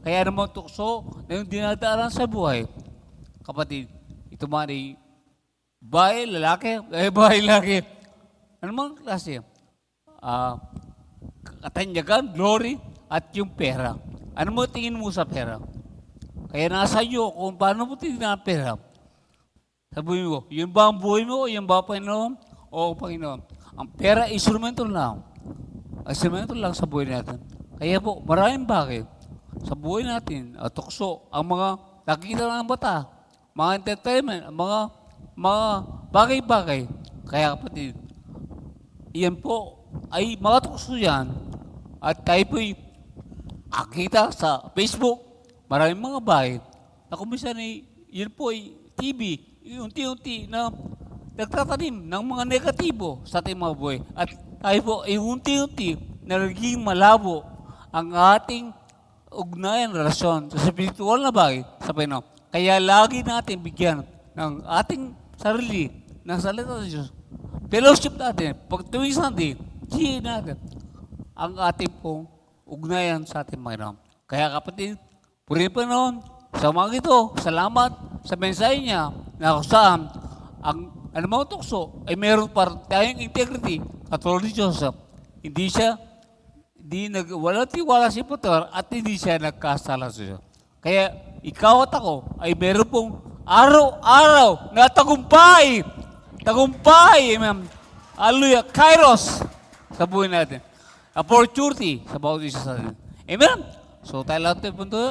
Kaya naman tukso na yung dinadaanan sa buhay. Kapatid, ito man ay bahay, lalaki, bahay, lalaki. Ano mga klase? Katanyagan, glory, at yung pera. Ano mo tingin mo sa pera? Kaya nasa iyo kung paano mo tingin ang pera. Sabihin mo, yun ba ang buhay mo o yun ba Panginoon? O Panginoon, ang pera instrumento lang. Instrumento lang sa buhay natin. Kaya po, maraming bagay sa buhay natin, tukso, ang mga nakikita ng bata, mga entertainment, mga bagay-bagay. Kaya kapatid, iyan po ay mga tukso yan. At tayo po'y akita sa Facebook, maraming mga bagay na kung minsan yun po ay TV, unti-unti na nagtatanim ng mga negatibo sa ating mga buhay. At tayo po ay unti-unti na naging malabo ang ating ugnayan, relasyon sa spiritual na bagay sa Panginoon. Kaya lagi natin bigyan ng ating sarili, ng salita ng Diyos. Fellowship natin, pag tuwing Sunday, siya natin ang ating pong ugnayan sa ating Panginoon. Kaya kapatid, purihin Panginoon, sa mga ito, salamat sa mensahe niya na kung saan ang anumang tukso ay meron pa tayong integrity katulad ni Joseph. Walang tiwala si Potiphar at hindi siya nagkasala sa Diyos. Kaya ikaw at ako ay meron pong araw-araw na tagumpay. Tagumpay, amen. Hallelujah. Kairos sa buhay natin. Opportunity sa bawat isa sa atin. Amen? So tayo lahat punto